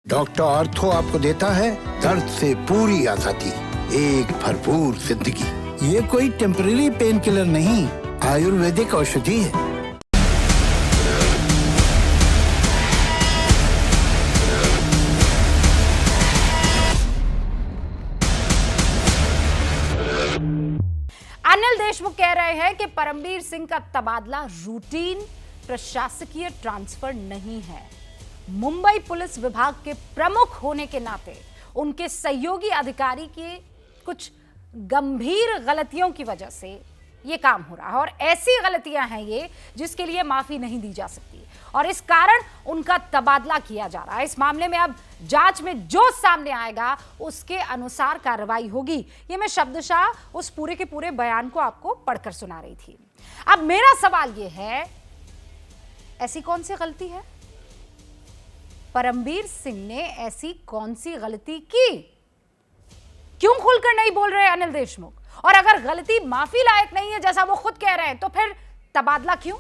Doctor ortho आपको देता है दर्द से पूरी आजादी, एक भरपूर जिंदगी। ये कोई टेम्पररी पेन किलर नहीं, आयुर्वेदिक औषधि है। अनिल देशमुख कह रहे हैं कि परमबीर सिंह का तबादला रूटीन प्रशासकीय ट्रांसफर नहीं है। मुंबई पुलिस विभाग के प्रमुख होने के नाते उनके सहयोगी अधिकारी की कुछ गंभीर गलतियों की वजह से यह काम हो रहा है, और ऐसी गलतियां हैं ये जिसके लिए माफी नहीं दी जा सकती, और इस कारण उनका तबादला किया जा रहा है। इस मामले में अब जांच में जो सामने आएगा उसके अनुसार कार्रवाई होगी। ये मैं शब्दशः उस पूरे के पूरे बयान को आपको पढ़कर सुना रही थी। अब मेरा सवाल ये है, ऐसी कौन सी गलती है? परमबीर सिंह ने ऐसी कौन सी गलती की? क्यों खुलकर नहीं बोल रहे अनिल देशमुख? और अगर गलती माफी लायक नहीं है जैसा वो खुद कह रहे हैं, तो फिर तबादला क्यों?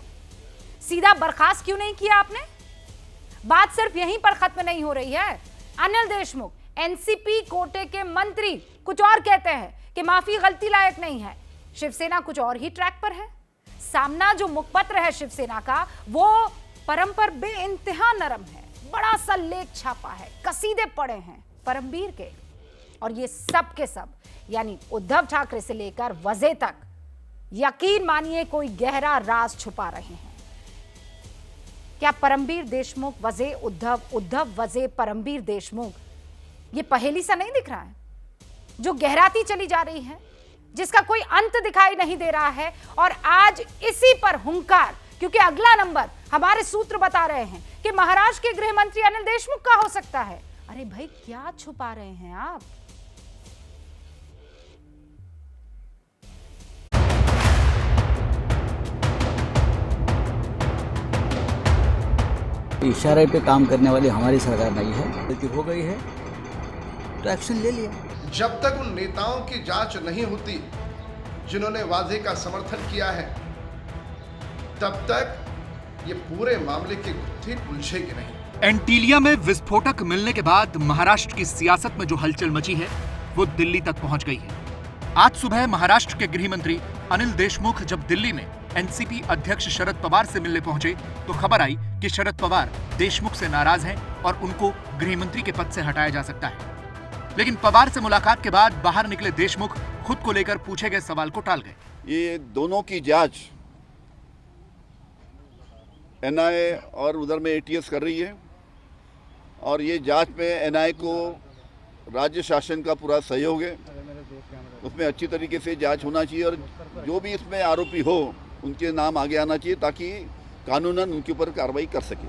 सीधा बर्खास्त क्यों नहीं किया आपने? बात सिर्फ यहीं पर खत्म नहीं हो रही है। अनिल देशमुख एनसीपी कोटे के मंत्री कुछ और कहते हैं कि माफी गलती लायक नहीं है, शिवसेना कुछ और ही ट्रैक पर है। सामना जो मुखपत्र है शिवसेना का, वो परम पर बेइंतहा नरम है, बड़ा सा लेख छापा है, कसीदे पड़े हैं परमबीर के, और ये सब के सब यानी उद्धव ठाकरे से लेकर वजह तक यकीन मानिए कोई गहरा राज छुपा रहे हैं। क्या परमबीर देशमुख वजह उद्धव, उद्धव वजह परमबीर देशमुख, ये पहेली सा नहीं दिख रहा है जो गहराती चली जा रही है, जिसका कोई अंत दिखाई नहीं दे रहा है? और आज इसी पर हुंकार, क्योंकि अगला नंबर हमारे सूत्र बता रहे हैं कि महाराष्ट्र के गृह मंत्री अनिल देशमुख का हो सकता है। अरे भाई, क्या छुपा रहे हैं आप? इशारे पे काम करने वाली हमारी सरकार नहीं है। गलती हो गई है तो एक्शन ले लिया। जब तक उन नेताओं की जांच नहीं होती जिन्होंने वादे का समर्थन किया है, तब तक ये पूरे मामले की गुत्थी उलझेगी नहीं। एंटीलिया में विस्फोटक मिलने के बाद महाराष्ट्र की सियासत में जो हलचल मची है वो दिल्ली तक पहुंच गई है। आज सुबह महाराष्ट्र के गृह मंत्री अनिल देशमुख जब दिल्ली में एनसीपी अध्यक्ष शरद पवार से मिलने पहुंचे तो खबर आई कि शरद पवार देशमुख से नाराज हैं और उनको गृह मंत्री के पद से हटाया जा सकता है। लेकिन पवार से मुलाकात के बाद बाहर निकले देशमुख खुद को लेकर पूछे गए सवाल को टाल गए। ये दोनों की जांच एनआईए और उधर में एटीएस कर रही है, और ये जांच में एनआईए को राज्य शासन का पूरा सहयोग है। उसमें अच्छी तरीके से जांच होना चाहिए, और जो भी इसमें आरोपी हो उनके नाम आगे आना चाहिए ताकि कानूनन उनके ऊपर कार्रवाई कर सके।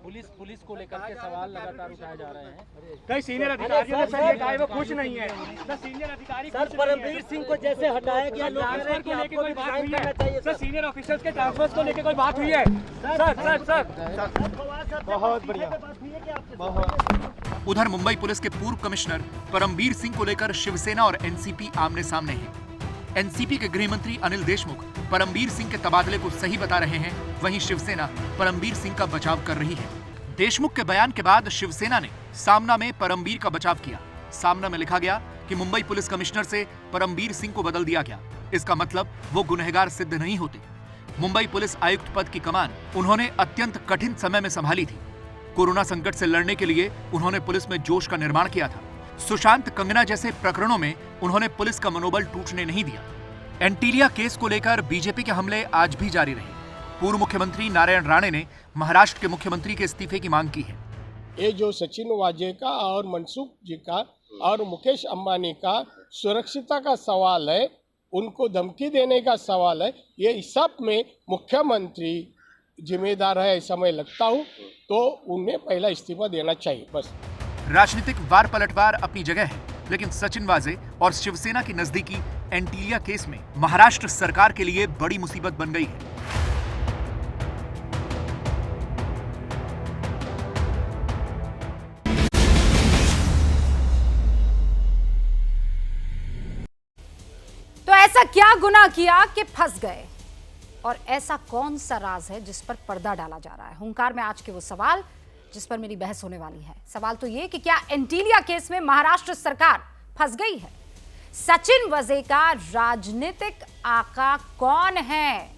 पुलिस को लेकर के सवाल लगातार उठाए जा रहे हैं। कई सीनियर अधिकारियों ने सर ये कहा है वो खुश नहीं है। सीनियर अधिकारी सर परमबीर सिंह को जैसे हटाया गया, ट्रांसफर को लेकर कोई बात हुई है? सर सीनियर ऑफिसर्स के ट्रांसफर को लेकर कोई बात हुई है? सर बहुत बढ़िया। उधर मुंबई पुलिस के पूर्व कमिश्नर परमबीर सिंह को लेकर शिवसेना और एनसीपी आमने सामने है। एनसीपी के गृह मंत्री अनिल देशमुख परमबीर सिंह के तबादले को सही बता रहे हैं, वहीं शिवसेना परमबीर सिंह का बचाव कर रही है। देशमुख के बयान के बाद शिवसेना ने सामना में परमबीर का बचाव किया। सामना में लिखा गया कि मुंबई पुलिस कमिश्नर से परमबीर सिंह को बदल दिया गया, इसका मतलब वो गुनहगार सिद्ध नहीं होते। मुंबई पुलिस आयुक्त पद की कमान उन्होंने अत्यंत कठिन समय में संभाली थी। कोरोना संकट से लड़ने के लिए उन्होंने पुलिस में जोश का निर्माण किया था। सुशांत कंगना जैसे प्रकरणों में उन्होंने पुलिस का मनोबल टूटने नहीं दिया। एंटीलिया केस को लेकर बीजेपी के हमले आज भी जारी रहे। पूर्व मुख्यमंत्री नारायण राणे ने महाराष्ट्र के मुख्यमंत्री के इस्तीफे की मांग की है। ये जो सचिन वाजे का और मनसुख जी का और मुकेश अंबानी का सुरक्षितता का सवाल है, उनको धमकी देने का सवाल है, ये सब में मुख्यमंत्री जिम्मेदार है ऐसा मैं लगता हूँ, तो उन्हें पहला इस्तीफा देना चाहिए बस। राजनीतिक वार पलटवार अपनी जगह है, लेकिन सचिन वाजे और शिवसेना की नजदीकी एंटीलिया केस में महाराष्ट्र सरकार के लिए बड़ी मुसीबत बन गई है। तो ऐसा क्या गुनाह किया कि फंस गए? और ऐसा कौन सा राज है जिस पर पर्दा डाला जा रहा है? हुंकार में आज के वो सवाल जिस पर मेरी बहस होने वाली है। सवाल तो ये कि क्या एंटीलिया केस में महाराष्ट्र सरकार फंस गई है? सचिन वजे का राजनीतिक आका कौन है?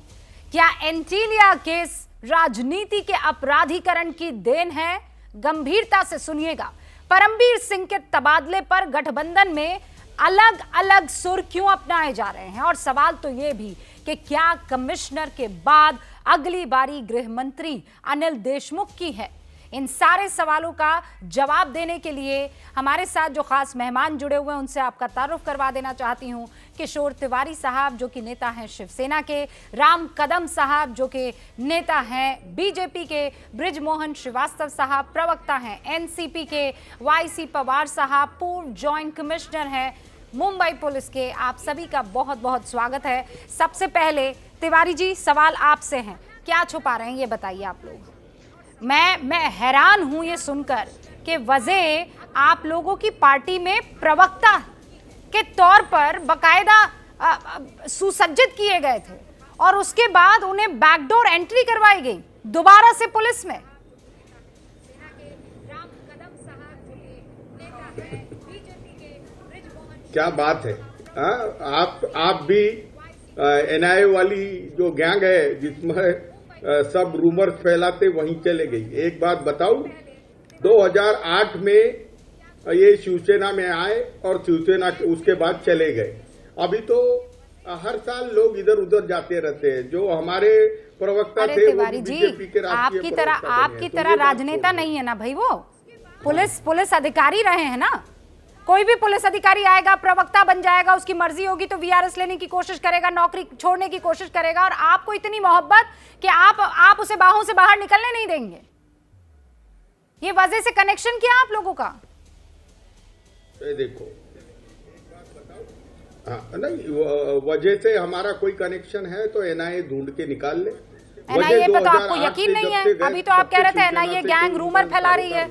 क्या एंटीलिया केस राजनीति के अपराधीकरण की देन है? गंभीरता से सुनिएगा। परमबीर सिंह के तबादले पर गठबंधन में अलग अलग सुर क्यों अपनाए जा रहे हैं? और सवाल तो यह भी कि क्या कमिश्नर के बाद अगली बारी गृह मंत्री अनिल देशमुख की है? इन सारे सवालों का जवाब देने के लिए हमारे साथ जो खास मेहमान जुड़े हुए हैं उनसे आपका तारुफ करवा देना चाहती हूं। किशोर तिवारी साहब जो कि नेता हैं शिवसेना के, राम कदम साहब जो कि नेता हैं बीजेपी के, बृजमोहन श्रीवास्तव साहब प्रवक्ता हैं एनसीपी के, वाईसी पवार साहब पूर्व जॉइंट कमिश्नर हैं मुंबई पुलिस के। आप सभी का बहुत बहुत स्वागत है। सबसे पहले तिवारी जी, सवाल आपसे हैं, क्या छुपा रहे हैं ये बताइए आप लोग। मैं हैरान हूं ये सुनकर कि वजे आप लोगों की पार्टी में प्रवक्ता के तौर पर बकायदा सुसज्जित किए गए थे और उसके बाद उन्हें बैकडोर एंट्री करवाई गई दोबारा से पुलिस में। क्या बात है? आप भी एनआईए वाली जो गैंग है जिसमें सब रूमर्स फैलाते वहीं चले गई। एक बात बताऊं, 2008 में ये शिवसेना में आए और शिवसेना के उसके बाद चले गए। अभी तो हर साल लोग इधर उधर जाते रहते हैं। जो हमारे प्रवक्ता थे वो बीजेपी के आपकी तरह राजनेता नहीं है ना भाई, वो पुलिस अधिकारी रहे हैं ना। कोई भी पुलिस अधिकारी आएगा, प्रवक्ता बन जाएगा, उसकी मर्जी होगी तो वीआरएस लेने की कोशिश करेगा, नौकरी छोड़ने की कोशिश करेगा, और आपको इतनी मोहब्बत कि आप उसे बाहों से बाहर निकलने नहीं देंगे। ये वजह से कनेक्शन क्या आप लोगों का? देखो, नहीं, वजह से हमारा कोई कनेक्शन है तो एनआईए ढूंढ के निकाल ले। एनआईए पे तो आपको यकीन नहीं है। अभी तो आप कह रहे थे एनआईए गैंग रूमर फैला रही है।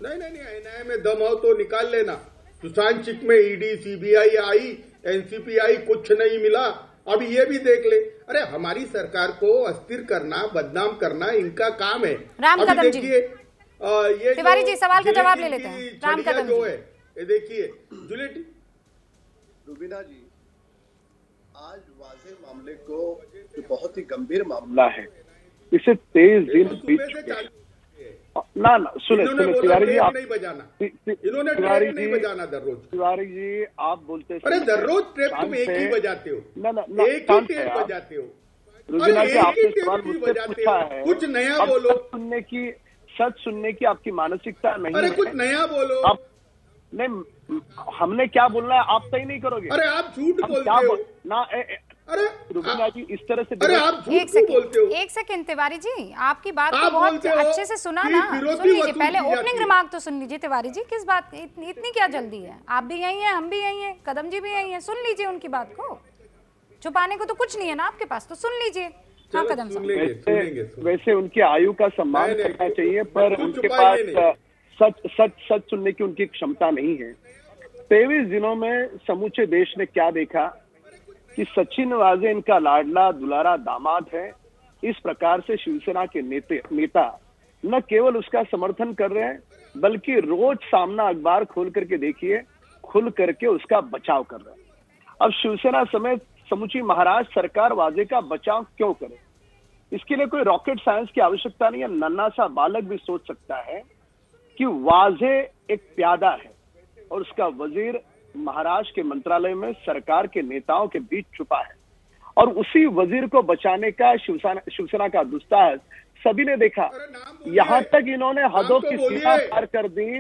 नहीं, एनआईए में दम हो तो निकाल लेना। सुशांत सिंह में ईडी सीबीआई आई, एनसीपी आई, कुछ नहीं मिला। अब ये भी देख ले। अरे हमारी सरकार को अस्थिर करना, बदनाम करना इनका काम है। राम कदम जी, ये तिवारी जी सवाल का जवाब ले लेते हैं। राम कदम जो है ये देखिए, जुलेटी रुबीना जी, आज वाजे मामले को जो बहुत ही गंभीर मामला है, इसे 23 दिन बीत चुके हैं। ना सुने तिवारी जी, आप नहीं बजाना, इन्होंने ट्रेप नहीं बजाना दररोज। तिवारी जी आप बोलते, अरे दररोज ट्रेप तुम एक ही बजाते हो, एक ही ट्रेप बजाते हो। रुबीना जी आपने सवाल मुझसे पूछा है, कुछ नया बोलो। सच सुनने की आपकी मानसिकता नहीं है। अरे कुछ नया बोलो। आप नहीं, हमने क्या बोलना है आप तय नहीं करोगे। अरे आप झूठ बोलते हो ना। अरे रुबीना जी इस तरह से, अरे आप झूठ बोलते हो। एक सेकंड तिवारी जी, आपकी बात को बहुत अच्छे से सुना ना। सुन लीजिए, पहले ओपनिंग रिमार्क तो सुन लीजिए। तिवारी जी किस बात, इतनी क्या जल्दी है? आप भी यही हैं, हम भी यही हैं, कदम जी भी यही हैं। सुन लीजिए उनकी बात को, छुपाने को तो कुछ नहीं है ना आपके पास, तो सुन लीजिए। हाँ कदम साहब, वैसे उनकी आयु का सम्मान करना चाहिए, पर उनके पास सच सुनने की उनकी क्षमता नहीं है। 23 दिनों में समूचे देश ने क्या देखा कि सचिन वाजे इनका लाडला दुलारा दामाद है। इस प्रकार से शिवसेना के नेता न केवल उसका समर्थन कर रहे हैं, बल्कि रोज सामना अखबार खोल करके देखिए, खुल करके उसका बचाव कर रहे हैं। अब शिवसेना समेत समूची महाराष्ट्र सरकार वाजे का बचाव क्यों करे? इसके लिए कोई रॉकेट साइंस की आवश्यकता नहीं है। नन्हा सा बालक भी सोच सकता है कि वाजे एक प्यादा है और उसका वजीर महाराष्ट्र के मंत्रालय में सरकार के नेताओं के बीच छुपा है, और उसी वजीर को बचाने का शिवसेना का दुस्साहस सभी ने देखा। यहां तक इन्होंने हदों की सीमा पार कर दी।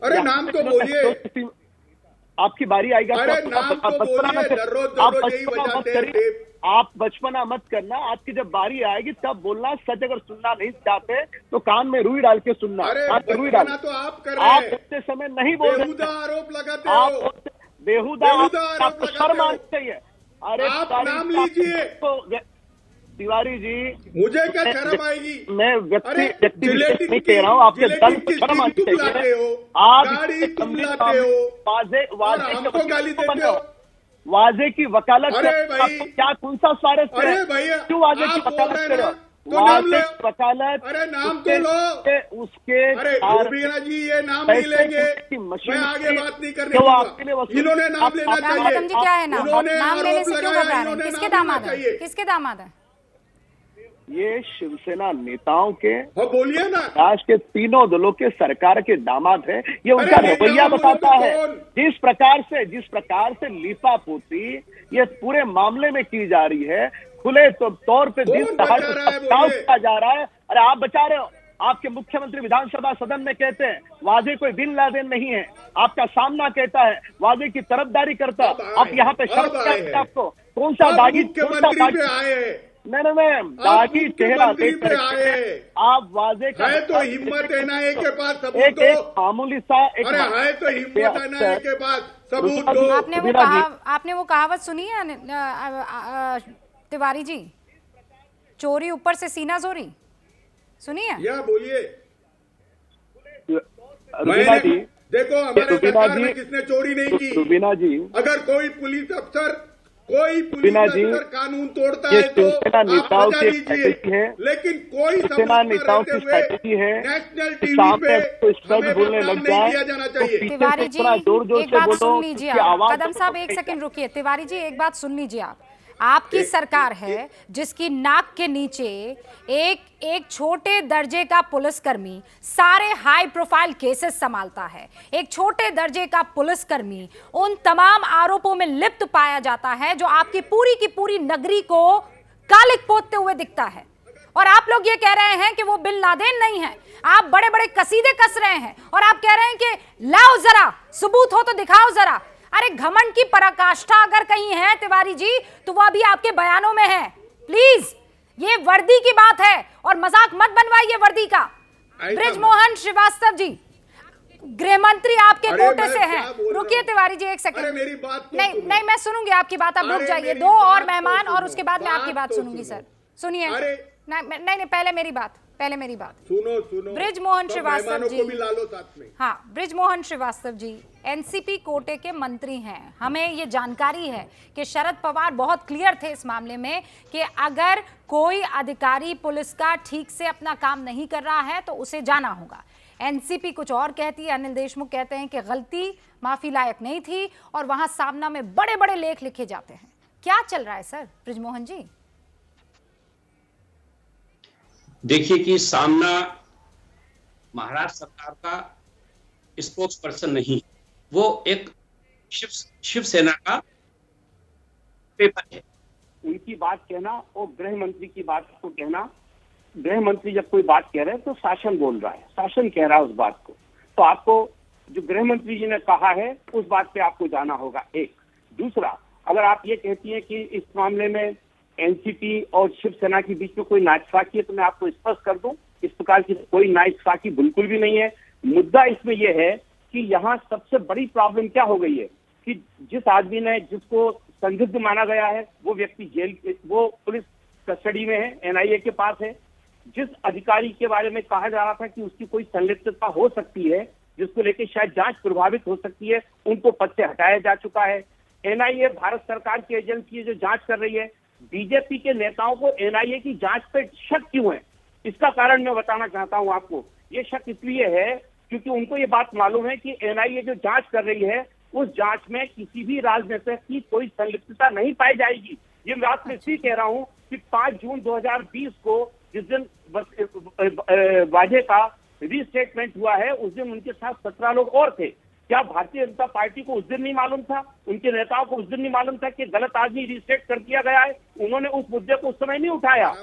अरे नाम तो बोलिए। आपकी बारी आएगा आप बचपना मत करना। आपकी जब बारी आएगी तब बोलना। सच अगर सुनना नहीं चाहते तो कान में रुई डाल के सुनना। रुई डाल तो आप कर रहे हैं। आप उतने समय नहीं बोल रहे, बेहुदा आरोप लगाते हो। बेहुदा आपको शर्म आनी चाहिए। अरे आप नाम लीजिए तिवारी जी, मुझे क्या शर्म आएगी? मैं व्यक्ति नहीं कह रहा हूँ, आपके दल को शर्म आनी चाहिए। आप गाड़ी तुम लाते हो और हमको गाली देते हो। वाजे की वकालत अरे कर, भाई, क्या कौन सा स्वारस्य अरे है? भैया, क्यों वाजे की आप बोल वकालत रहे कर रहे ना, हो? तो नाम वाजे लो। की वकालत, अरे नाम तो लो। उसके अरे रूबीना जी, ये नाम नहीं लेंगे, मैं आगे बात नहीं करने दूंगा। इन्होंने नाम लेना चाहिए। राम जी क्या है नाम? इन्होंने नाम लेने आरोप से क्यों लगाया, घबरा रहे हैं? इन्होंने किसके नाम दामाद लेना है? चाहिए। किसके दामाद है? ये शिवसेना नेताओं के, बोलिए ना, राष्ट्र के तीनों दलों के सरकार के दामाद है। ये उनका अरे रवैया नाम बताता बोलो तो है। कौन? जिस प्रकार से लीपापोती ये पूरे मामले में की जा रही है, खुले तौर पे दिन कौन दहाड़े बचा रहा है? सत्ताव बोलिए। किया जा रहा है। अरे आप बचा रहे हो। आपके मुख्यमंत्री विधानसभा सदन में कहते हैं वाजे कोई बिन लादेन नहीं है। आपका सामना कहता है वाजे की तरफदारी करता है। आप यहाँ पे शर्त क्या है आपको? कौन सा दागी? मुख्यमंत्री पे आए, नहीं, दागी चेहरा मुख्यमंत्री देख पे करके आए, आप वाजे का है तो हिम्मत एनआईए के पास सबूत एक दो। मामूली सा अरे है तो हिम्मत एनआईए के पास सबूत दो। आपने वो कहावत सुनी है तिवारी जी, चोरी ऊपर से सीना जोरी, सुनिए? या बोलिए। रुबीना जी, देखो हमारे सरकार में किसने चोरी नहीं की। रुबीना जी, अगर कोई पुलिस अफसर कानून तोड़ता ये है तो शिवसेना आप नेताओं बता की दीजिए, स्ट्रैटेजी है। लेकिन कोई शिवसेना नेताओं की स्ट्रैटेजी है नेशनल कि टीवी सामने पे कोई सच हमें बोलने बदनाम लग नहीं जाए किया जाना तो चाहिए। पीछे से तिवारी जी इतना जोर एक से बात बोलो सुन लीजिए कि आप। आवाज कदम साहब एक सेकंड रुकिए। तिवारी जी एक बात सुन लीजिए आप। आपकी सरकार है जिसकी नाक के नीचे एक छोटे दर्जे का पुलिसकर्मी सारे हाई प्रोफाइल केसेस संभालता है। एक छोटे दर्जे का पुलिसकर्मी उन तमाम आरोपों में लिप्त पाया जाता है जो आपकी की पूरी नगरी को कालिक पोतते हुए दिखता है। और आप लोग ये कह रहे हैं कि वो बिन लादेन नहीं है। आप बड़े बड़े कसीदे कस रहे हैं और आप कह रहे हैं कि लाओ जरा, सबूत हो तो दिखाओ जरा। अरे घमंड की पराकाष्ठा अगर कहीं है तिवारी जी तो वो अभी आपके बयानों में है। प्लीज, ये वर्दी की बात है और मजाक मत बनवाइए वर्दी का। बृजमोहन श्रीवास्तव जी गृह मंत्री आपके कोटे से हैं। रुकिए तिवारी जी एक सेकंड। मेरी बात नहीं मैं सुनूंगी आपकी बात, आप रुक जाइए। दो और मेहमान और उसके बाद मैं आपकी बात सुनूंगी। सर सुनिए। नहीं पहले मेरी बात सुनो। बृजमोहन श्रीवास्तव जी, साथ में। हाँ, बृजमोहन श्रीवास्तव जी एनसीपी कोटे के मंत्री हैं। हमें ये जानकारी है कि शरद पवार बहुत क्लियर थे इस मामले में कि अगर कोई अधिकारी पुलिस का ठीक से अपना काम नहीं कर रहा है तो उसे जाना होगा। एनसीपी कुछ और कहती है, अनिल देशमुख कहते हैं कि गलती माफी लायक नहीं थी और वहां सामना में बड़े बड़े लेख लिखे जाते हैं। क्या चल रहा है सर बृजमोहन जी? देखिए कि सामना महाराष्ट्र सरकार का स्पोक्स पर्सन नहीं, वो एक शिवसेना का पेपर है। उनकी बात कहना और गृह मंत्री की बात को कहना, गृह मंत्री जब कोई बात कह रहे हैं तो शासन बोल रहा है, शासन कह रहा है उस बात को, तो आपको जो गृह मंत्री जी ने कहा है उस बात पे आपको जाना होगा। एक दूसरा, अगर आप ये कहती हैं कि इस मामले में एनसीपी और शिवसेना के बीच में कोई नाइंसाफी है तो मैं आपको स्पष्ट कर दूं, इस प्रकार की कोई नाइंसाफी बिल्कुल भी नहीं है। मुद्दा इसमें यह है कि यहाँ सबसे बड़ी प्रॉब्लम क्या हो गई है कि जिस आदमी ने, जिसको संदिग्ध माना गया है, वो व्यक्ति वो पुलिस कस्टडी में है, एनआईए के पास है। जिस अधिकारी के बारे में कहा जा रहा था कि उसकी कोई संलिप्तता हो सकती है, जिसको लेकर शायद जांच प्रभावित हो सकती है, उनको पद से हटाया जा चुका है। एनआईए भारत सरकार की एजेंसी है जो जांच कर रही है। बीजेपी के नेताओं को एनआईए की जांच पे शक क्यों है, इसका कारण मैं बताना चाहता हूं आपको। ये शक इसलिए है क्योंकि उनको ये बात मालूम है कि एनआईए जो जांच कर रही है उस जांच में किसी भी राजनेता की कोई संलिप्तता नहीं पाई जाएगी। ये बात मैं इसलिए कह रहा हूं कि 5 जून 2020 को जिस दिन वाजे का रीस्टेटमेंट हुआ है उस दिन उनके साथ 17 लोग और थे। क्या भारतीय जनता पार्टी को उस दिन नहीं मालूम था, उनके नेताओं को उस दिन नहीं मालूम था कि गलत आदमी रीस्टेट कर दिया गया है? उन्होंने उस मुद्दे को उस समय नहीं उठाया।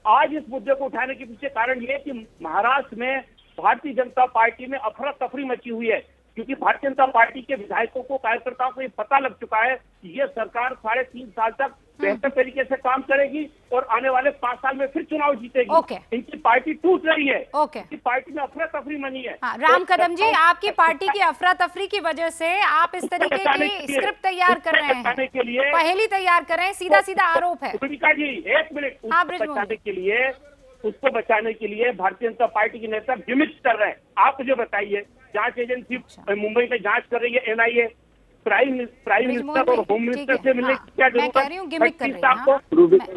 आज इस मुद्दे को उठाने के पीछे कारण ये कि महाराष्ट्र में भारतीय जनता पार्टी में अफरा तफरी मची हुई है, क्योंकि भारतीय जनता पार्टी के विधायकों को, कार्यकर्ताओं को ये पता लग चुका है कि ये सरकार 3.5 साल तक बेहतर तरीके से काम करेगी और आने वाले 5 साल में फिर चुनाव जीतेगी। इनकी पार्टी टूट रही है। इनकी पार्टी में अफरा तफरी मनी है। राम कदम जी, आपकी पार्टी की अफरा तफरी की वजह से आप इस तरीके की स्क्रिप्ट तैयार कर रहे हैं, पहेली तैयार कर रहे हैं, सीधा सीधा आरोप है। जी एक मिनट, उसको बचाने के लिए भारतीय जनता पार्टी के नेता गिमिक्स कर रहे हैं। आप मुझे बताइए, जांच एजेंसी मुंबई में जांच कर रही है एनआईए, प्राइम मिनिस्टर और होम मिनिस्टर से मिलने की क्या जरूरत है? मैं कह रही हूँ गिमिक कर रही है, आपको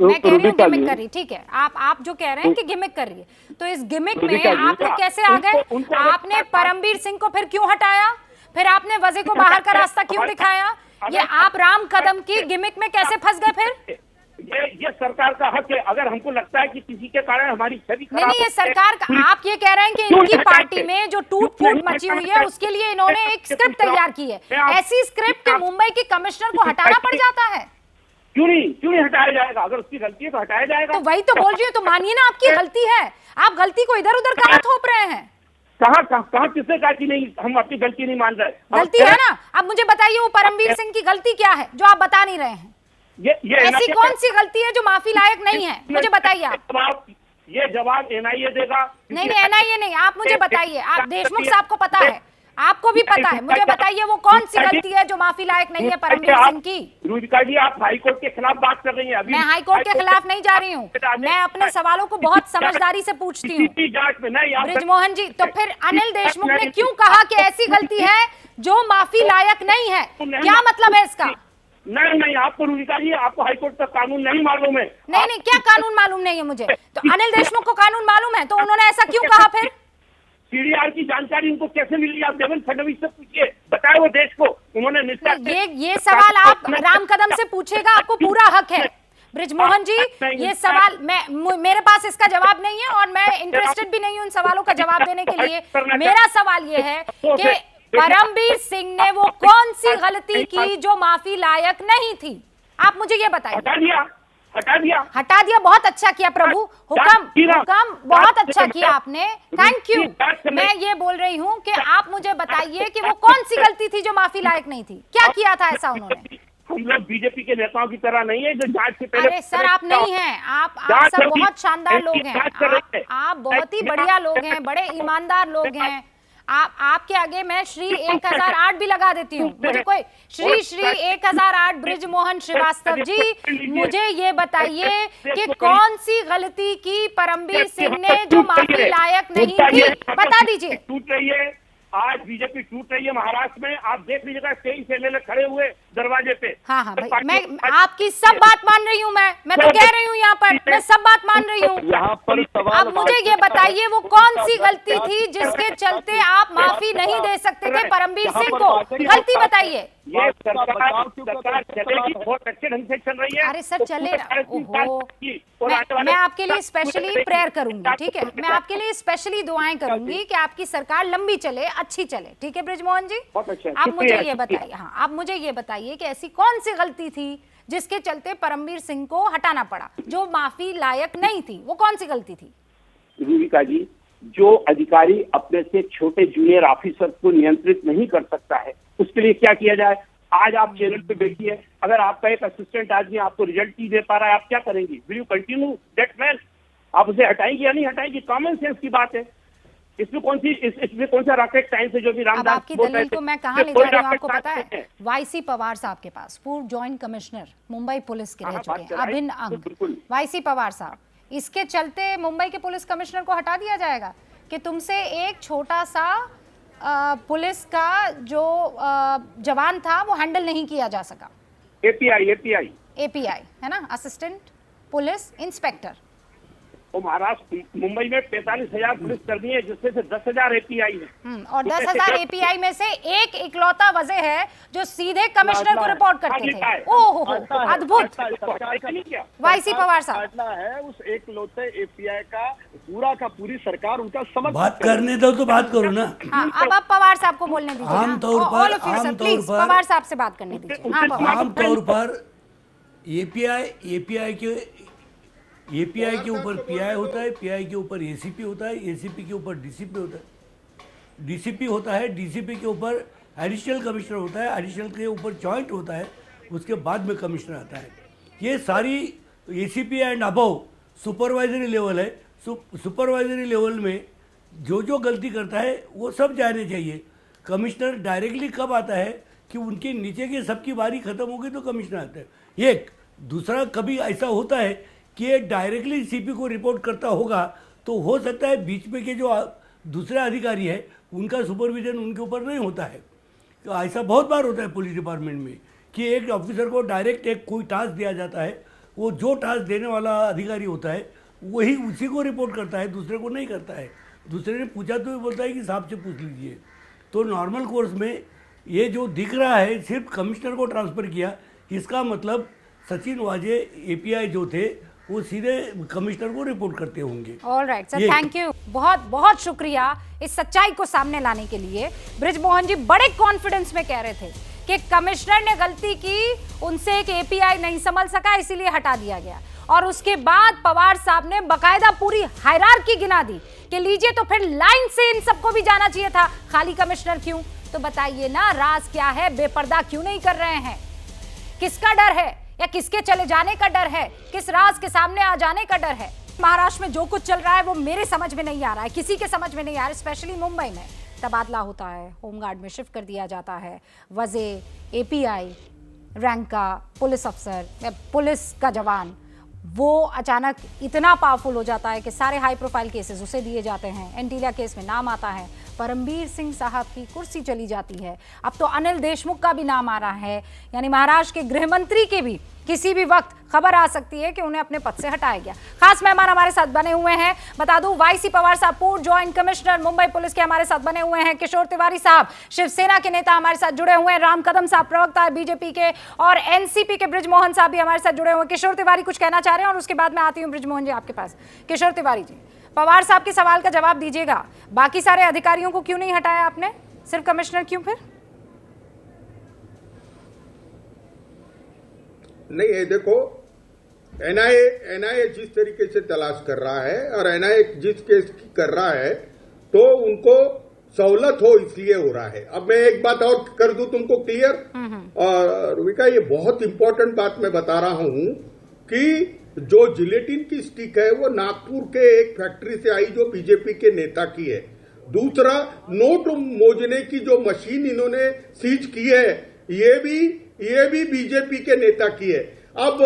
मैं कह रही हूँ गिमिक कर रही, ठीक है, आप जो कह रहे हैं कि गिमिक कर रही है, तो इस गिमिक में आपने कैसे आ गए? आपने परमबीर सिंह को फिर क्यों हटाया? फिर आपने वज़े को बाहर का रास्ता क्यों दिखाया? ये आप राम कदम की गिमिक में कैसे फंस गए फिर? ये सरकार का हक है। अगर हमको लगता है कि किसी के कारण हमारी छवि खराब नहीं, ये सरकार का, आप ये कह रहे हैं कि इनकी पार्टी में जो टूट फूट मची हुई है उसके लिए इन्होंने एक स्क्रिप्ट तैयार की है, ऐसी स्क्रिप्ट कि मुंबई के कमिश्नर को हटाना पड़ जाता है। क्यों नहीं हटाया जाएगा? अगर उसकी गलती है तो हटाया जाएगा। तो वही तो बोल रही हूँ, तो मानिए ना आपकी गलती है, आप गलती को इधर उधर कहाँ थोप रहे हैं? कहाँ किसने कहा कि नहीं, हम अपनी गलती नहीं मान रहे? गलती है ना। अब मुझे बताइए वो परमबीर सिंह की गलती क्या है जो आप बता नहीं रहे हैं? ये ऐसी कौन सी गलती है जो माफी लायक नहीं है? मुझे बताइए आप। ये जवाब एनआईए देगा। नहीं, एनआईए नहीं, आप मुझे बताइए। आप देशमुख साहब को पता है, आपको भी पता है, मुझे बताइए वो कौन सी गलती है जो माफी लायक नहीं है परमबीर सिंह की? रुचिका जी, आप हाईकोर्ट के खिलाफ बात कर रही हैं अभी। मैं हाईकोर्ट के खिलाफ नहीं जा रही हूँ, मैं अपने सवालों को बहुत समझदारी से पूछती हूँ। ब्रिजमोहन जी, तो फिर अनिल देशमुख ने क्यों कहा कि ऐसी गलती है जो माफी लायक नहीं है? क्या मतलब है इसका? नहीं, आपको रुचिका जी, आपको हाईकोर्ट का कानून नहीं मालूम है। नहीं, क्या कानून मालूम नहीं है मुझे? तो अनिल देशमुख को कानून मालूम है, तो उन्होंने ऐसा क्यों कहा फिर? सीडीआर की जानकारी उनको कैसे मिली? आप देवेंद्र फडणवीस से पूछिए, बताए वो देश को। उन्होंने ये सवाल आप राम कदम से पूछेगा, आपको पूरा हक है। ब्रिजमोहन जी, ये सवाल मेरे पास इसका जवाब नहीं है और मैं इंटरेस्टेड भी नहीं हूं उन सवालों का जवाब देने के लिए। मेरा सवाल ये है कि परमबीर सिंह ने वो कौन सी गलती की जो माफी लायक नहीं थी? आप मुझे ये बताइए। हटा दिया, बहुत अच्छा किया प्रभु, हुक्म बहुत अच्छा किया आपने, थैंक यू। मैं ये बोल रही हूँ कि आप मुझे बताइए कि वो कौन सी गलती थी जो माफी लायक नहीं थी? क्या किया था ऐसा उन्होंने? हम लोग बीजेपी के नेताओं की तरह नहीं है जो जांच से पहले। अरे सर, आप नहीं हैं, आप सब बहुत शानदार लोग हैं, आप बहुत ही बढ़िया लोग हैं, बड़े ईमानदार लोग हैं। आपके आगे मैं श्री 1008 भी लगा देती हूँ। मुझे कोई श्री 1008 ब्रिजमोहन श्रीवास्तव जी, मुझे ये बताइए कि कौन सी गलती की परमबीर सिंह ने जो माफी लायक नहीं थी? बता दीजिए। टूट रही है, आज बीजेपी टूट रही है महाराष्ट्र में। आप देख लीजिएगा, 23 एमएलए खड़े हुए दरवाजे पे। हाँ भाई, मैं आपकी सब बात मान रही हूँ, मैं तो कह रही हूँ यहाँ पर, मैं सब बात मान रही हूँ। यहाँ पर अब मुझे ये बताइए वो कौन सी गलती थी जिसके चलते आप माफी नहीं दे सकते थे परमबीर सिंह को? गलती बताइए। ये सरकार चलेगी, बहुत अच्छे ढंग से चल रही है। अरे सर, चले, मैं आपके लिए स्पेशली प्रेयर करूंगी, ठीक है? मैं आपके लिए स्पेशली दुआएं करूंगी कि आपकी सरकार लंबी चले, अच्छी चले, ठीक है ब्रिजमोहन जी? आप मुझे ये बताइए, हाँ, आप मुझे ये बताइए कि ऐसी कौन सी गलती थी जिसके चलते परमबीर सिंह को हटाना पड़ा, जो माफी लायक नहीं थी? वो कौन सी गलती थी? रूबिका जी, जो अधिकारी अपने से छोटे जूनियर ऑफिसर को नियंत्रित नहीं कर सकता है, उसके लिए क्या किया जाए? आज आप चैनल पे बैठिए, अगर आपका एक असिस्टेंट आदमी आपको रिजल्ट नहीं दे पा रहा है, आप क्या करेंगी? Will you continue that man? आप उसे हटाएंगे या नहीं हटाएंगे? कॉमन सेंस की बात है। इसमें कौन सा रॉकेट साइंस है जो भी रामदास? आपकी दलील को मैं कहाँ ले जा रही हूँ आपको पता है? वाईसी पवार साहब के पास, पूर्व जॉइंट कमिश्नर मुंबई पुलिस के रह चुके हैं, अभिन्न अंग, वाईसी पवार साहब, इसके चलते मुंबई के पुलिस कमिश्नर को हटा दिया जाएगा कि तुमसे एक छोटा सा पुलिस का जो जवान था वो हैंडल नहीं किया जा सका। एपीआई है ना, असिस्टेंट पुलिस इंस्पेक्टर। वो महाराष्ट्र मुंबई में 45,000 पुलिस कर्मी है, जिसमें से 10,000 एपीआई है। और 10,000 एपीआई में से एक इकलौता वजह है जो सीधे कमिश्नर को रिपोर्ट करते थे। ओहो, अद्भुत। वाईसी पवार साहब है उस इकलौते एपीआई का पूरी सरकार उनका समर्थन। बात करने दो तो बात करो ना। हाँ, अब आप पवार साहब को बोलने दीजिए। आमतौर पर पवार साहब से बात करने दीजिए। आमतौर पर एपीआई के ऊपर पीआई होता है, पीआई के ऊपर एसीपी होता है, एसीपी के ऊपर डीसीपी होता है, डीसीपी होता है, डीसीपी के ऊपर एडिशनल कमिश्नर होता है, एडिशनल के ऊपर जॉइंट होता है, उसके बाद में कमिश्नर आता है। ये सारी ACP and above supervisory level है। सुपरवाइजरी लेवल में जो गलती करता है वो सब जाने चाहिए। कमिश्नर डायरेक्टली कब आता है कि उनके नीचे के सबकी बारी खत्म हो गई तो कमिश्नर आता है। एक दूसरा, कभी ऐसा होता है कि ये डायरेक्टली सीपी को रिपोर्ट करता होगा तो हो सकता है बीच में के जो दूसरे अधिकारी है उनका सुपरविजन उनके ऊपर नहीं होता है। ऐसा बहुत बार होता है पुलिस डिपार्टमेंट में कि एक ऑफिसर को डायरेक्ट एक कोई टास्क दिया जाता है, वो जो टास्क देने वाला अधिकारी होता है वही उसी को रिपोर्ट करता है, दूसरे को नहीं करता है। दूसरे ने पूछा तो ये बोलता है कि साहब से पूछ लीजिए। तो नॉर्मल कोर्स में ये जो दिख रहा है सिर्फ कमिश्नर को ट्रांसफ़र किया, इसका मतलब सचिन वाजे एपीआई जो थे वो सीधे कमिश्नर को रिपोर्ट करते होंगे। All right sir, thank you, बहुत बहुत शुक्रिया इस सच्चाई को सामने लाने के लिए। बृजमोहन जी बड़े कॉन्फिडेंस में कह रहे थे कि कमिश्नर ने गलती की, उनसे एक एपीआई नहीं संभल सका इसीलिए हटा दिया गया, और उसके बाद पवार साहब ने बकायदा पूरी हायरार्की गिना दी कि लीजिए तो फिर लाइन से इन सबको भी जाना चाहिए था, खाली कमिश्नर क्यों? तो बताइए ना, राज क्या है, बेपर्दा क्यों नहीं कर रहे हैं? किसका डर है, या किसके चले जाने का डर है, किस राज के सामने आ जाने का डर है? महाराष्ट्र में जो कुछ चल रहा है वो मेरे समझ में नहीं आ रहा है, किसी के समझ में नहीं आ रहा है। स्पेशली मुंबई में तबादला होता है, होमगार्ड में शिफ्ट कर दिया जाता है, वजे एपीआई रैंक का पुलिस अफसर, पुलिस का जवान, वो अचानक इतना पावरफुल हो जाता है कि सारे हाई प्रोफाइल केसेस उसे दिए जाते हैं। एंटीलिया केस में नाम आता है, परमबीर सिंह साहब की कुर्सी चली जाती है, अब तो अनिल देशमुख का भी नाम आ रहा है, यानी महाराष्ट्र के गृह मंत्री के भी किसी भी वक्त खबर आ सकती है कि उन्हें अपने पद से हटाया गया। खास मेहमान हमारे साथ बने हुए हैं, बता दूं वाईसी पवार साहब पूर्व जॉइंट कमिश्नर मुंबई पुलिस के हमारे साथ बने हुए हैं, किशोर तिवारी साहब शिवसेना के नेता हमारे साथ जुड़े हुए हैं, राम कदम साहब प्रवक्ता बीजेपी के, और एनसीपी के बृजमोहन साहब भी हमारे साथ जुड़े हुए हैं। किशोर तिवारी कुछ कहना चाह रहे हैं और उसके बाद मैं आती हूँ बृजमोहन जी आपके पास। किशोर तिवारी जी, पवार साहब के सवाल का जवाब दीजिएगा, बाकी सारे अधिकारियों को क्यों नहीं हटाया आपने, सिर्फ कमिश्नर क्यों? फिर नहीं है, देखो एनआईए जिस तरीके से तलाश कर रहा है और एनआईए जिस केस की कर रहा है तो उनको सहूलत हो इसलिए हो रहा है। अब मैं एक बात और कर दूं तुमको क्लियर, और रुबिका ये बहुत इंपॉर्टेंट बात मैं बता रहा हूं कि जो जिलेटिन की स्टिक है वो नागपुर के एक फैक्ट्री से आई जो बीजेपी के नेता की है। दूसरा, नोट मोजने की जो मशीन इन्होंने सीज की है ये भी बीजेपी के नेता की है। अब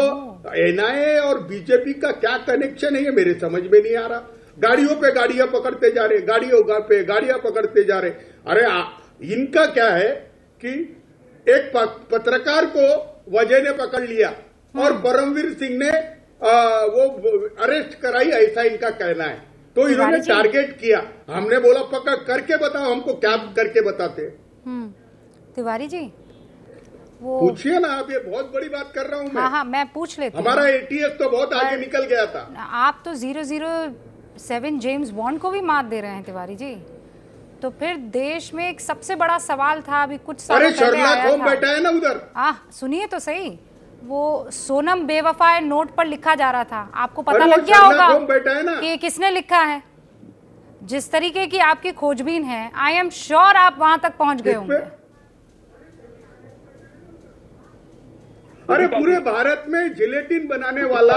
एनआईए और बीजेपी का क्या कनेक्शन है ये मेरे समझ में नहीं आ रहा। गाड़ियों पे गाड़ियां पकड़ते जा रहे, गाड़ियों पे गाड़ियां पकड़ते जा रहे। अरे इनका क्या है कि एक पत्रकार को वजह ने पकड़ लिया और परमवीर सिंह ने वो अरेस्ट कराई, ऐसा इनका कहना है। तो इन्होंने टारगेट किया, हमने बोला पकड़ करके बताओ हमको, क्या करके बताते। तिवारी जी वो पूछिए ना आप, ये बहुत बड़ी बात कर रहा हूं मैं। हाँ, मैं पूछ लेती हूँ। हमारा एटीएस तो बहुत आगे निकल गया था। आप तो 007 जेम्स बॉन्ड को भी मात दे रहे हैं तिवारी जी। तो फिर देश में एक सबसे बड़ा सवाल था अभी कुछ साल पहले आया था। शर्लॉक होम बैठा है ना उधर। सुनिए तो सही, वो सोनम बेवफा नोट पर लिखा जा रहा था, आपको पता लग गया होगा कि किसने लिखा है। जिस तरीके की आपकी खोजबीन है, आई एम श्योर आप वहां तक पहुंच गए होंगे। अरे पूरे भारत में जिलेटिन बनाने वाला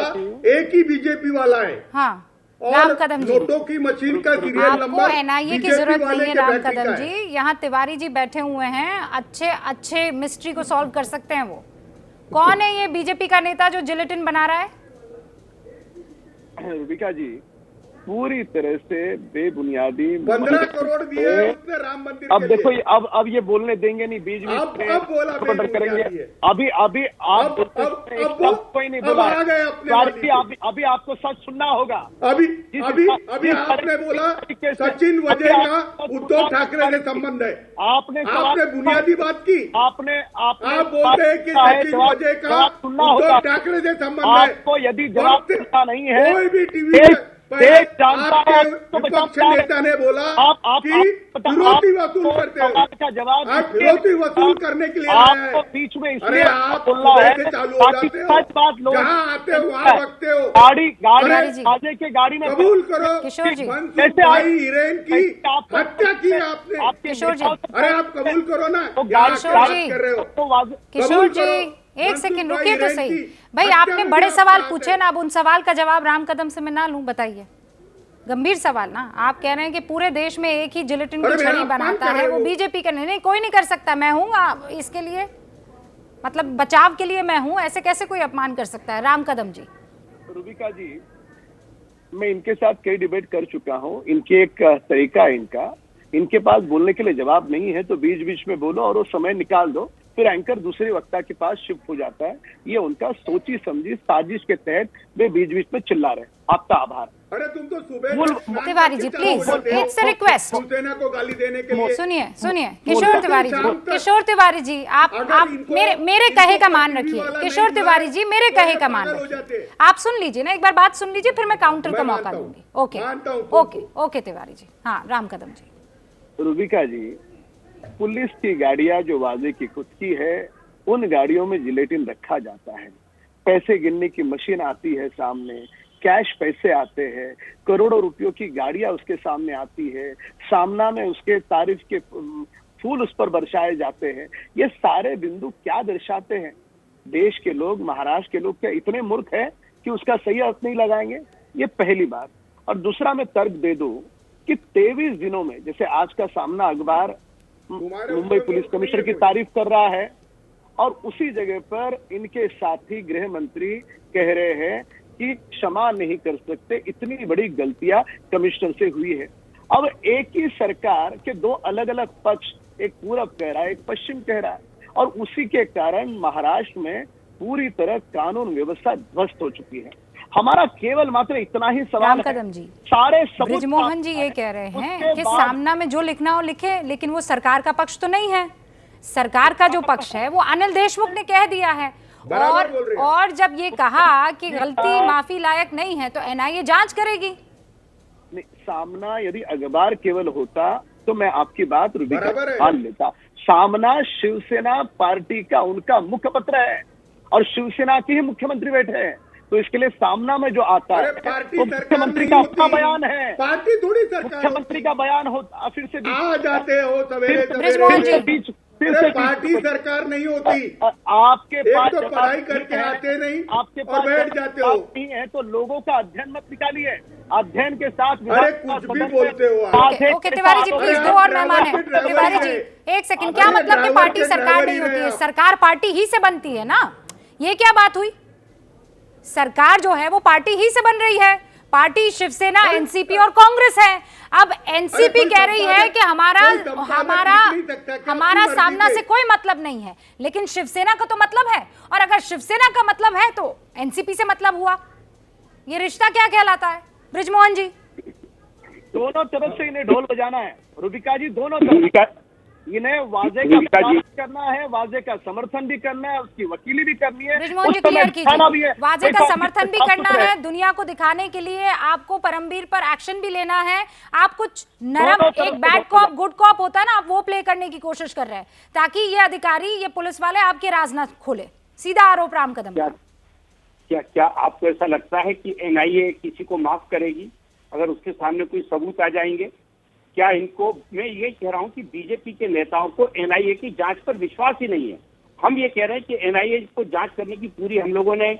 एक ही बीजेपी वाला है। हाँ, और राम कदम जी, नोटों की मशीन का सीरियल नंबर आपको एनआईए की जरूरत नहीं है राम कदम जी। यहाँ तिवारी जी बैठे हुए हैं, अच्छे मिस्ट्री को सॉल्व कर सकते हैं। वो कौन है ये बीजेपी का नेता जो जिलेटिन बना रहा है? रुबिका जी, पूरी तरह से बेबुनियादी 15 करोड़ दिए उसने राम मंदिर अब देखो अब ये बोलने देंगे नहीं, बीच में अब बोला करेंगे। अभी आप कोई नहीं बोला, अभी आपको सच सुनना होगा। अभी आपने बोला सचिन वजह का उद्धव ठाकरे से संबंध है। आपने बुनियादी बात की। आप बोलते हैं कि सचिन वजह का उद्धव ठाकरे से संबंध है। आपको यदि जवाब देना नहीं है, कोई भी टीवी विपक्ष नेता ने बोला कि फिरौती वसूल करते हो। आप फिरौती वसूल करने के लिए आया है। बीच में अरे आप कैसे चालू हो जाते हो, जहाँ आते हो वहाँ रखते हो। गाड़ी के गाड़ी में कबूल करो मनसुख भाई हिरेन की हत्या की आपने। किशोर जी, अरे आप कबूल करो ना, कर रहे हो। किशोर जी एक सेकंड रुकिए तो सही भाई, आपने बड़े सवाल पूछे ना, अब उन सवाल का जवाब राम कदम से मैं ना लूं? बताइए, गंभीर सवाल ना। आप कह रहे हैं कि पूरे देश में एक ही जिलेटिन की छड़ी बनाता है, वो बीजेपी का। नहीं, कोई नहीं कर सकता, मैं हूँ इसके लिए, मतलब बचाव के लिए मैं हूँ। ऐसे कैसे कोई अपमान कर सकता है? राम कदम जी। रुबिका जी, मैं इनके साथ कई डिबेट कर चुका हूँ। इनके एक तरीका है इनका इनके पास बोलने के लिए जवाब नहीं है तो बीच बीच में बोलो और वो समय निकाल दो, फिर एंकर दूसरे वक्ता के पास शिफ्ट हो जाता है। ये उनका सोची समझी साजिश के तहत वे बीच बीच में चिल्ला रहे। आपका आभार। अरे तुम तो सुबह Tiwari ji please, it's a request. Shiv Sena को गाली देने के लिए सुनिए किशोर तिवारी जी आप मेरे कहे का मान रखिए। किशोर तिवारी जी मेरे कहे का मान रखिए। आप सुन लीजिए ना, एक बार बात सुन लीजिए, फिर मैं काउंटर का मौका दूंगी। ओके तिवारी जी। हाँ राम कदम जी। रूबिका जी, पुलिस की गाड़ियां जो वाजे की खुद की है, उन गाड़ियों में जिलेटिन रखा जाता है। पैसे गिनने की मशीन आती है सामने, कैश पैसे आते हैं, करोड़ों रुपयों की गाड़ियां उसके सामने आती है, सामना में उसके तारीफ के फूल उस पर बरसाए जाते हैं। ये सारे बिंदु क्या दर्शाते हैं? देश के लोग, महाराष्ट्र के लोग क्या इतने मूर्ख है कि उसका सही अर्थ नहीं लगाएंगे? ये पहली बात। और दूसरा मैं तर्क दे दूं कि 23 दिनों में, जैसे आज का सामना अखबार मुंबई पुलिस कमिश्नर की तारीफ कर रहा है और उसी जगह पर इनके साथी गृह मंत्री कह रहे हैं कि क्षमा नहीं कर सकते, इतनी बड़ी गलतियां कमिश्नर से हुई है। अब एक ही सरकार के दो अलग अलग पक्ष, एक पूरब कह रहा है, एक पश्चिम कह रहा है, और उसी के कारण महाराष्ट्र में पूरी तरह कानून व्यवस्था ध्वस्त हो चुकी है। हमारा केवल मात्र इतना ही सवाल है, जी सारे ब्रिजमोहन जी ये कह रहे हैं कि सामना में जो लिखना हो लिखे, लेकिन वो सरकार का पक्ष तो नहीं है। सरकार का जो पक्ष है वो अनिल देशमुख ने कह दिया है, और जब ये कहा कि गलती माफी लायक नहीं है तो एनआईए जांच करेगी। सामना यदि अखबार केवल होता तो मैं आपकी बात मान लेता। सामना शिवसेना पार्टी का उनका मुखपत्र है और शिवसेना के ही मुख्यमंत्री बैठे हैं, तो इसके लिए सामना में जो आता है तो मुख्यमंत्री का अपना बयान है। पार्टी थोड़ी सरकार, मुख्यमंत्री का बयान होता, फिर से आ जाते हो सवेरे फिर से पार्टी सरकार नहीं होती। आपके पास तो पढ़ाई करके आते नहीं, आपके पास बैठ जाते हो नहीं है तो लोगों का अध्ययन मत निकालिए, अध्ययन के साथ अरे कुछ भी बोलते हो। ओके तिवारी जी प्लीज, दो और मेहमान है। तिवारी जी एक सेकंड, क्या मतलब कि पार्टी सरकार नहीं होती है? सरकार पार्टी ही से बनती है ना, ये क्या बात हुई? सरकार जो है वो पार्टी ही से बन रही है। पार्टी शिवसेना, एनसीपी और कांग्रेस है। अब एनसीपी कह रही है कि हमारा सामना से कोई मतलब नहीं है, लेकिन शिवसेना का तो मतलब है, और अगर शिवसेना का मतलब है तो एनसीपी से मतलब हुआ। ये रिश्ता क्या कहलाता है ब्रिजमोहन जी? दोनों तरफ से इन्हें ढोल बजाना है रूबिका जी, दोनों तरफ इन्हें वाजे का करना है, वाजे का समर्थन भी करना है, उसकी वकीली भी करनी है। ब्रिजमोहन जी क्लियर कीजिए, वाजे का समर्थन भी करना है, दुनिया को दिखाने के लिए आपको परमवीर पर एक्शन भी लेना है। आप कुछ नरम, एक बैड कॉप गुड कॉप होता है ना, आप वो प्ले करने की कोशिश कर रहे हैं ताकि ये अधिकारी, ये पुलिस वाले आपके राज ना खोले। सीधा आरोप राम कदम। क्या आपको ऐसा लगता है कि एनआईए किसी को माफ करेगी अगर उसके सामने कोई सबूत आ जाएंगे? क्या इनको, मैं ये कह रहा हूं कि बीजेपी के नेताओं को एनआईए की जांच पर विश्वास ही नहीं है। हम ये कह रहे हैं कि एनआईए को जांच करने की पूरी हम लोगों ने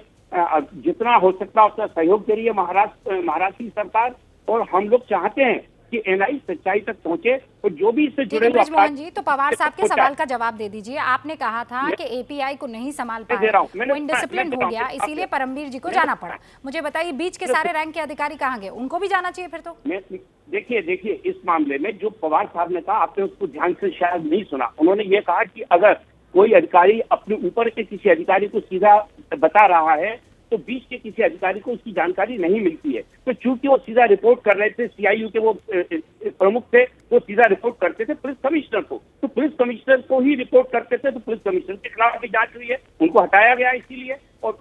जितना हो सकता उतना सहयोग करी है महाराष्ट्र की सरकार, और हम लोग चाहते हैं कि एनआईए सच्चाई तक पहुंचे और जो भी इससे जुड़े ब्रिजमोहन जी, तो पवार साहब के सवाल का जवाब दे दीजिए। आपने कहा था कि एपीआई को नहीं संभाल पाए, वो इनडिसिप्लिन हो गया, इसीलिए परमवीर जी को जाना पड़ा। मुझे बताइए बीच के सारे रैंक के अधिकारी कहाँ गए? उनको भी जाना चाहिए फिर तो। देखिए इस मामले में जो पवार साहब ने कहा, आपने उसको ध्यान से शायद नहीं सुना। उन्होंने ये कहा कि अगर कोई अधिकारी अपने ऊपर के किसी अधिकारी को सीधा बता रहा है तो बीच के किसी अधिकारी को उसकी जानकारी नहीं मिलती है। तो चूंकि वो सीधा रिपोर्ट कर रहे थे, सीआईयू के वो प्रमुख थे, वो सीधा रिपोर्ट करते थे पुलिस कमिश्नर को, तो पुलिस कमिश्नर को ही रिपोर्ट करते थे, तो पुलिस कमिश्नर के खिलाफ भी जांच हुई है, उनको हटाया गया इसीलिए। और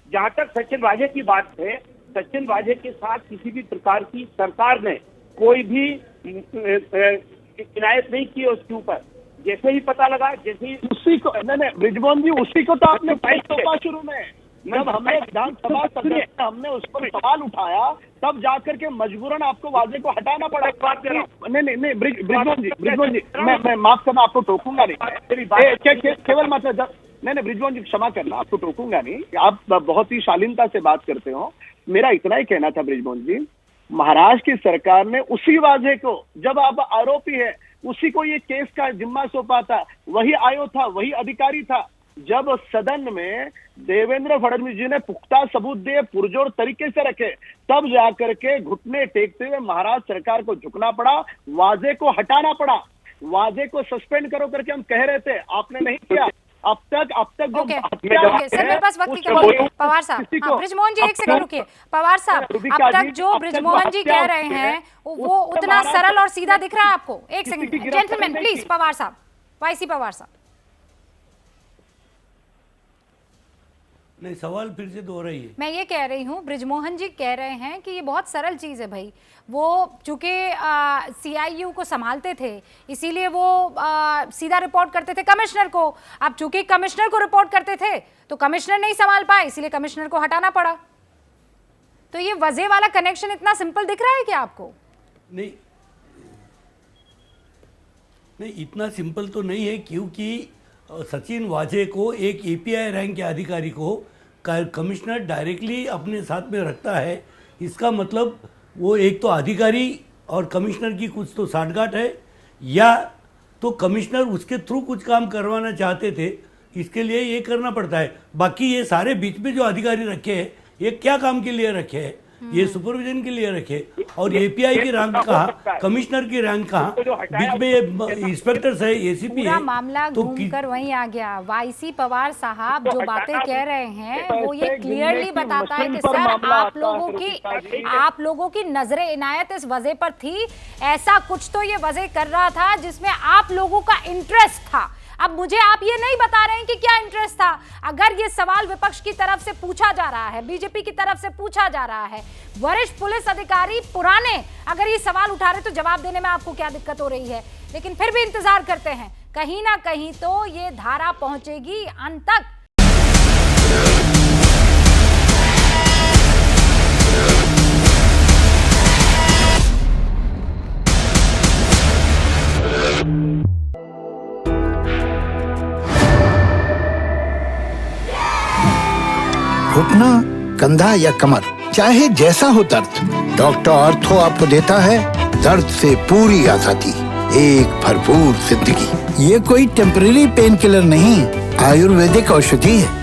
जहां तक सचिन वाजे की बात है, सचिन वाजे के साथ किसी भी प्रकार की सरकार ने कोई भी इनायत नहीं की उसके ऊपर। जैसे ही पता लगा, जैसे ही उसी को ब्रिजमोहन जी, उसी को तो आपने तोपा शुरू में, जब हमने विधानसभा सदस्य हमने उस पर सवाल उठाया तब जाकर के मजबूरन आपको वाजे को हटाना पड़ा। नहीं ब्रिजमोहन जी मैं माफ करना, आपको टोकूंगा नहीं, केवल मतलब नहीं ब्रिजमोहन जी क्षमा करना, आपको टोकूंगा नहीं, आप बहुत ही शालीनता से बात करते हो। मेरा इतना ही कहना था ब्रिजमोहन जी, महाराष्ट्र की सरकार ने उसी वाजे को, जब आप आरोपी है, उसी को ये केस का जिम्मा सौंपा था, वही आयो था, वही अधिकारी था, जब सदन में देवेंद्र फडणवीस जी ने पुख्ता सबूत दिए, पुरजोर तरीके से रखे, तब जाकर के घुटने टेकते हुए महाराष्ट्र सरकार को झुकना पड़ा, वाजे को हटाना पड़ा, वाजे को सस्पेंड करो करके हम कह रहे थे, आपने नहीं किया। अब तक जो ओके सर, मेरे पास वक्त की कमी है। पवार साहब, ब्रिजमोहन जी एक सेकंड रुकिए। पवार साहब, अब तक जो ब्रिजमोहन जी कह रहे हैं वो उतना सरल और सीधा दिख रहा है आपको? एक सेकंड जेंटलमैन प्लीज, पवार साहब, वाईसी पवार साहब। नहीं, सवाल फिर से दोहराइए। मैं ये कह रही हूँ, ब्रिजमोहन जी कह रहे हैं कि ये बहुत सरल चीज़ है भाई, वो चूंकि CIU को संभालते थे इसीलिए वो सीधा रिपोर्ट करते थे कमिश्नर को। अब चूंकि कमिश्नर को रिपोर्ट करते थे तो कमिश्नर नहीं संभाल पाए, इसीलिए कमिश्नर को हटाना पड़ा। तो ये वजह वाला कनेक्शन इतना सिंपल दिख रहा है क्या आपको? नहीं, इतना सिंपल तो नहीं है, क्योंकि सचिन वाजे को एक API रैंक के अधिकारी को कमिश्नर डायरेक्टली अपने साथ में रखता है। इसका मतलब वो एक तो अधिकारी और कमिश्नर की कुछ तो साठगांठ है, या तो कमिश्नर उसके थ्रू कुछ काम करवाना चाहते थे, इसके लिए ये करना पड़ता है। बाकी ये सारे बीच में जो अधिकारी रखे हैं, ये क्या काम के लिए रखे हैं? ये सुपरविजन के लिए रखे। और API की रैंक कहाँ, कमिश्नर की रैंक कहाँ, बीच में ये इंस्पेक्टर्स है, ACP है। पूरा मामला घूमकर वहीं आ गया। वाईसी पवार साहब जो बातें कह रहे हैं वो ये क्लियरली बताता है कि सर आप लोगों की नजरे इनायत इस वजह पर थी, ऐसा कुछ तो ये वजह कर रहा था जिसमें आप लोगों का इंटरेस्ट था। अब मुझे आप ये नहीं बता रहे हैं कि क्या इंटरेस्ट था। अगर ये सवाल विपक्ष की तरफ से पूछा जा रहा है, बीजेपी की तरफ से पूछा जा रहा है, वरिष्ठ पुलिस अधिकारी पुराने अगर ये सवाल उठा रहे तो जवाब देने में आपको क्या दिक्कत हो रही है? लेकिन फिर भी इंतजार करते हैं, कहीं ना कहीं तो ये धारा पहुंचेगी अंत तक। घुटना, कंधा या कमर, चाहे जैसा हो दर्द, डॉक्टर ऑर्थो आपको देता है दर्द से पूरी आजादी, एक भरपूर जिंदगी। ये कोई टेम्परेरी पेन किलर नहीं, आयुर्वेदिक औषधि है।